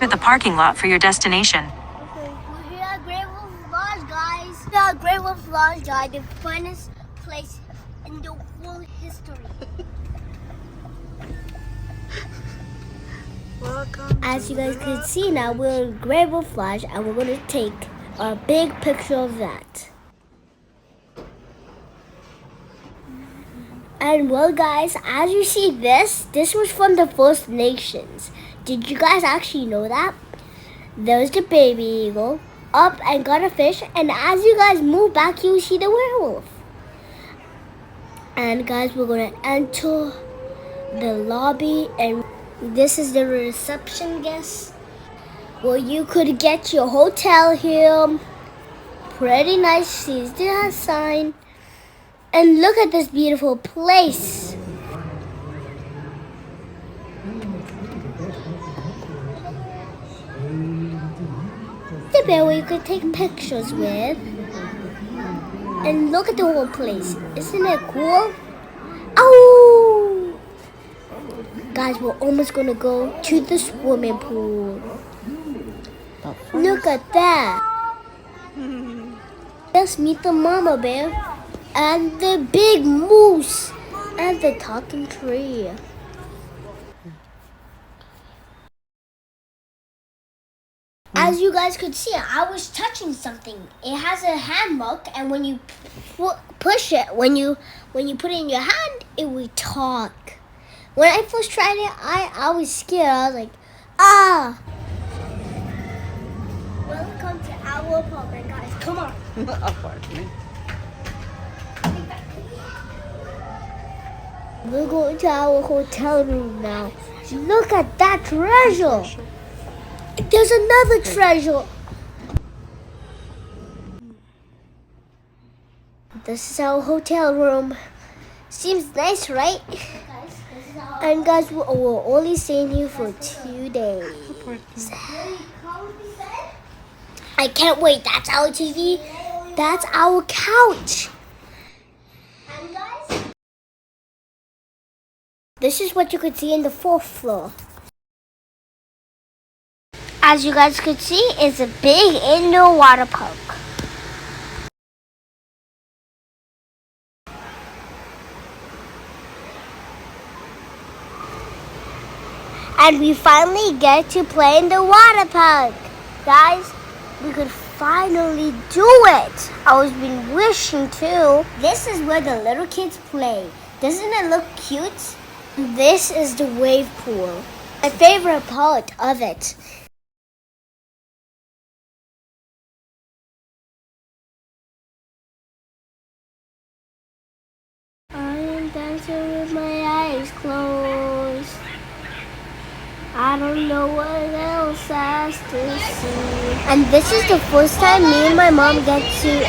At the parking lot for your destination. We're here at Great Wolf Lodge, guys. We're at Great Wolf Lodge, guys, the finest place in the whole history. As you guys can see now, we're in Great Wolf Lodge, and we're gonna take a big picture of that. And well, guys, as you see this was from the First Nations. Did you guys actually know that? There's the baby eagle up and got a fish, and as you guys move back, you see the werewolf. And guys, we're gonna enter the lobby, and this is the reception desk where you could get your hotel here. Pretty nice. See the sign. And look at this beautiful place. The bear where you could take pictures with. And look at the whole place. Isn't it cool? Oh! Guys, we're almost gonna go to the swimming pool. Look at that. Let's meet the mama bear and the big moose and the talking tree. As you guys could see, I was touching something. It has a hand mark, and when you push it, when you put it in your hand, it would talk. When I first tried it, I was scared. I was like, ah. Welcome to our apartment, guys. Come on. Apartment. We're going to our hotel room now. Look at that treasure. There's another treasure. This is our hotel room. Seems nice, right? And guys, we're only staying here for 2 days. I can't wait. That's our TV. That's our couch. And guys, this is what you could see in the 4th floor. As you guys could see, it's a big indoor water park. And we finally get to play in the water park. Guys, we could finally do it. I was been wishing to. This is where the little kids play. Doesn't it look cute? This is the wave pool. My favorite part of it. I am dancing with my eyes closed. I don't know what else has to see. And this is the first time me and my mom get to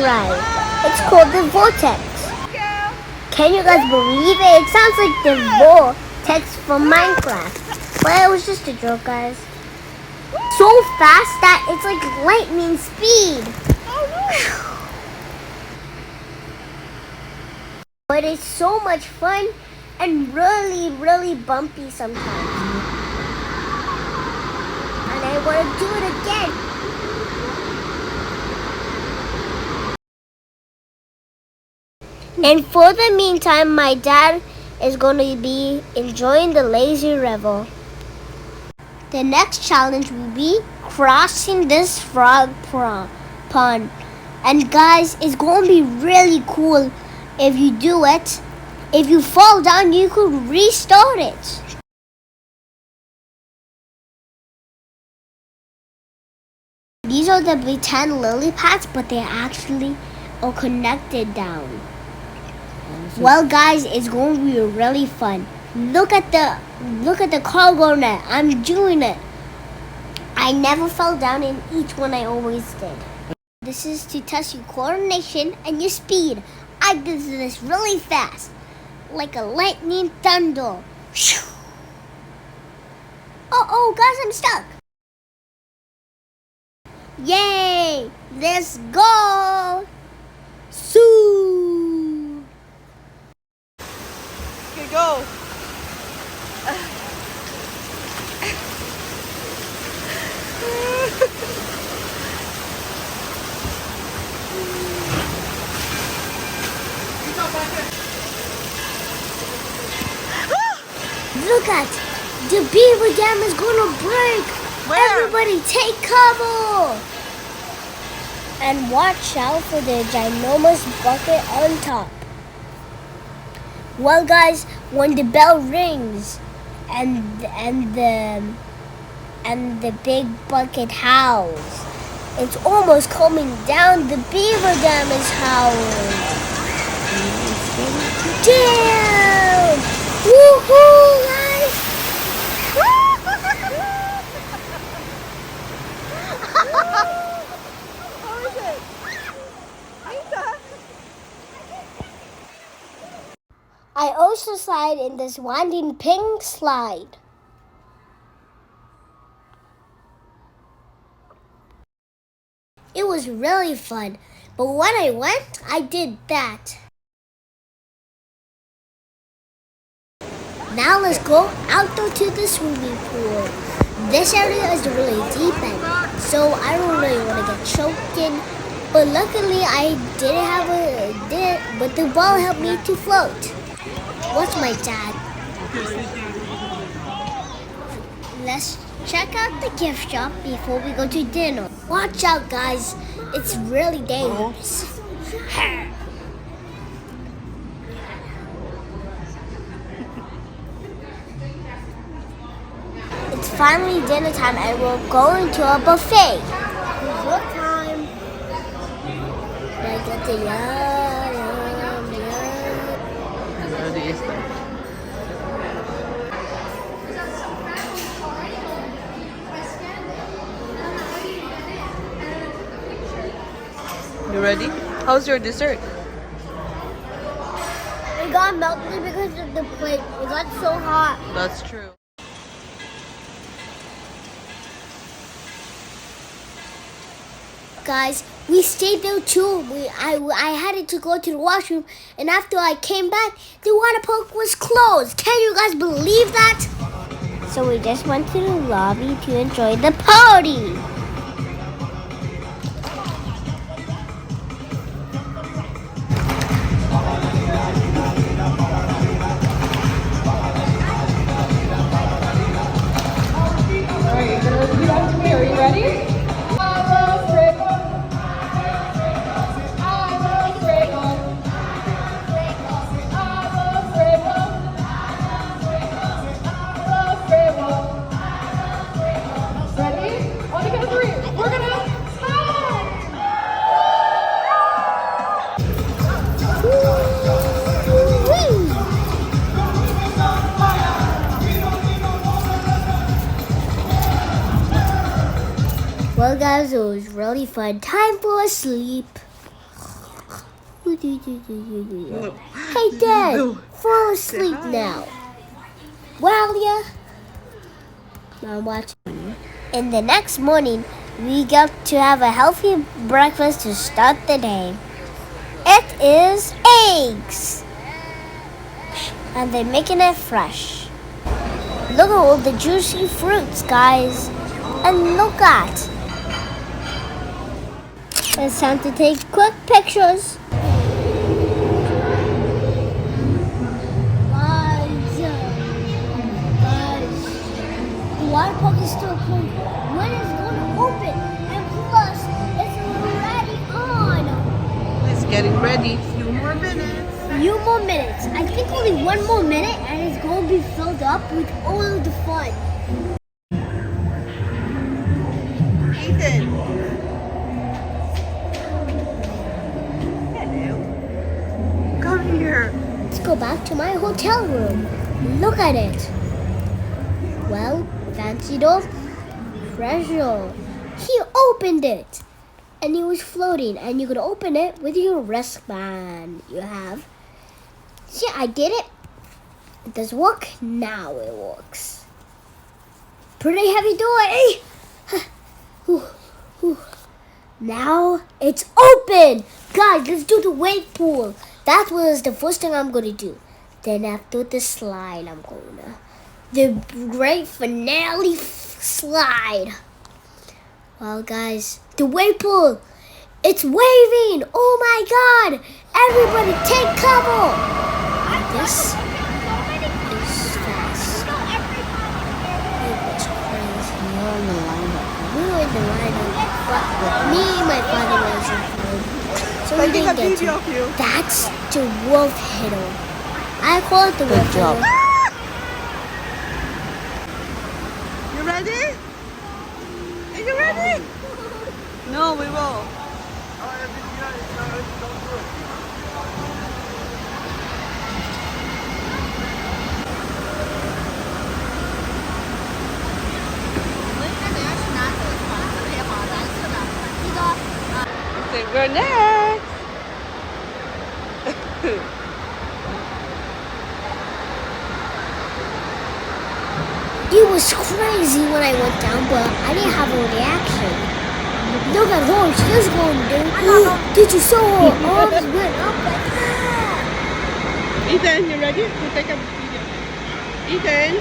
ride. It's called the vortex. Can you guys believe it? It sounds like the vortex from Minecraft. But it was just a joke, guys. So fast that it's like lightning speed. But it's so much fun and really, really bumpy sometimes. And I want to do it again. And for the meantime, my dad is going to be enjoying the lazy river. The next challenge will be crossing this frog pond. And guys, it's going to be really cool if you do it. If you fall down, you could restart it. These are the pretend lily pads, but they actually are connected down. Well, guys, it's going to be really fun. Look at the cargo net. I'm doing it. I never fell down in each one. I always did. This is to test your coordination and your speed. I did this really fast, like a lightning thunder. Oh, guys, I'm stuck. Yay! Let's go! Sue! Okay, go. Look at the beaver dam is gonna break. Where? Everybody take cover. And watch out for the ginormous bucket on top. Well, guys, when the bell rings and the big bucket howls, it's almost coming down. The beaver dam is howling. Damn! Woohoo, guys! How is it? Lisa? I also slide in this winding pink slide. It was really fun, but when I went, I did that. Now let's go outdoor to the swimming pool. This area is really deep end, so I don't really want to get choked in. But luckily I but the ball helped me to float. What's my dad? Let's check out the gift shop before we go to dinner. Watch out, guys. It's really dangerous. It's finally dinner time and we're going to a buffet. Dessert time. I get the yum. You ready? How's your dessert? It got melted because of the plate. It got so hot. That's true. Guys, we stayed there too. I had to go to the washroom, and after I came back, the water park was closed. Can you guys believe that? So we just went to the lobby to enjoy the party. Alright, you're gonna repeat after me. Are you ready? Well, guys, it was really fun. Time for a sleep. Hey, Dad, fall asleep now. Well, yeah. I'm watching. And the next morning, we got to have a healthy breakfast to start the day. It is eggs. And they're making it fresh. Look at all the juicy fruits, guys. And look at. It's time to take quick pictures. Guys, the water park is still closed. When is it going to open? And plus, it's already on. It's getting ready. Few more minutes. Few more minutes. I think only one more minute, and it's going to be filled up with all of the fun. Ethan. Come here. Let's go back to my hotel room. Look at it. Well, fancy door, treasure. He opened it. And it was floating. And you could open it with your wristband you have. See, I did it. It does work. Now it works. Pretty heavy door, eh? Now it's open. Guys, let's do the wave pool. That was the first thing I'm gonna do. Then after the slide, the great finale slide. Well, guys, the wave pool, it's waving. Oh my God! Everybody take cover. This is fast. the rhino, but me and my father wasn't home, so we Taking a didn't get video to. of you. That's the wolf hitter. I call it the wolf job. hitter. You ready? Are you ready? No, we will. Okay, we're next. It was crazy when I went down, but I didn't have a reaction. Look at her, she's going down. Did you saw her arms went up like that? Ethan, you ready to take a video? Ethan.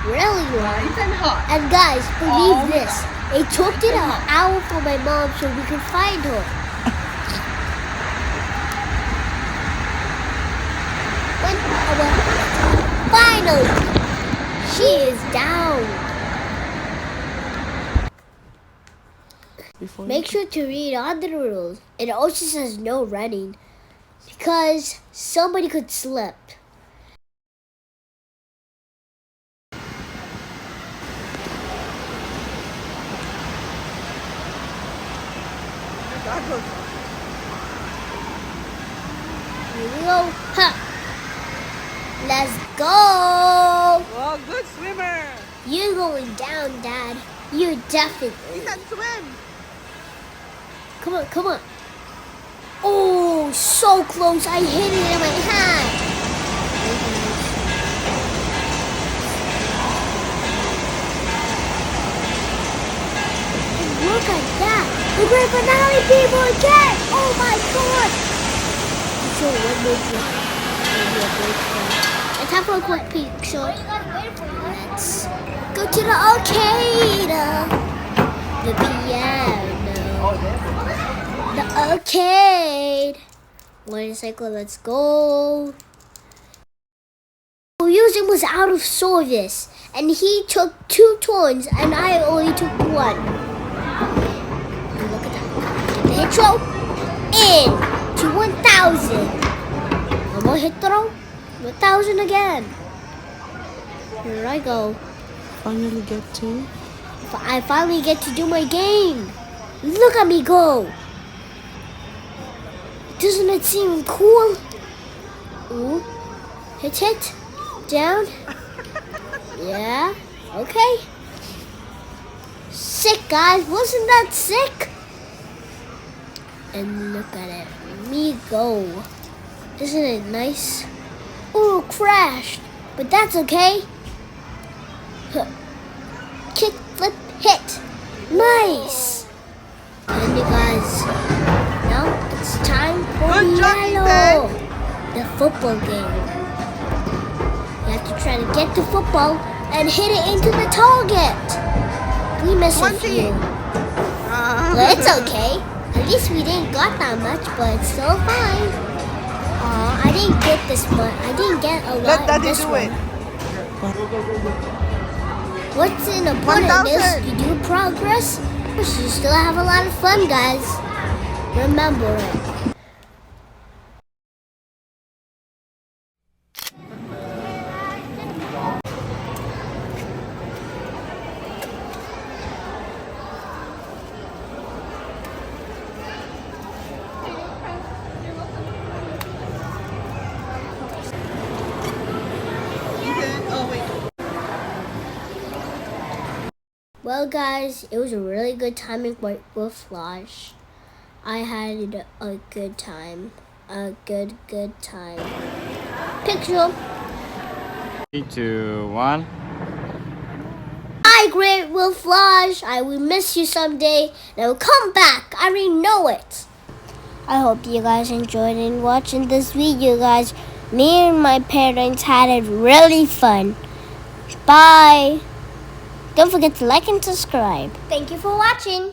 Really long. Nice and hot. And guys, believe this. It took an hour for my mom so we could find her. Finally, she is down. Make sure to read all the rules. It also says no running because somebody could slip. Here we go. Ha! Let's go! Oh, good swimmer. You're going down, Dad. You definitely. Ethan, swim. Come on, come on. Oh, so close. I hit it in my hand. And look at that. The great finale people again. Oh my God. So what movie? Let's have a quick picture. Let's go to the arcade. The piano. The arcade. Motorcycle, let's go. William was out of service and he took 2 turns and I only took 1. And look at that. Get the hit throw. In to 1,000. One more hit throw. 1,000 again. Here I go. Finally get to. I finally get to do my game. Look at me go. Doesn't it seem cool? Ooh. Hit. Down. Yeah. Okay. Sick, guys. Wasn't that sick? And look at it. Me go. Isn't it nice? Ooh, crashed. But that's okay. Huh. Kick, flip, hit. Nice. And you guys, now it's time for Good job, yellow. The football game. You have to try to get the football and hit it into the target. We miss a few. Well, it's okay. At least we didn't got that much, but it's still fine. I didn't get this much. I didn't get a lot Let of Daddy this do one. it. What's important is 1,000. you do progress, but you still have a lot of fun, guys. Remember it. Ethan, oh Well, guys, it was a really good time with Flash. I had a good time. A good time. Picture. 3, 2, 1. Hi, Great Will Flash. I will miss you someday, and I will come back. I already know it. I hope you guys enjoyed in watching this video, guys. Me and my parents had it really fun. Bye. Don't forget to like and subscribe. Thank you for watching.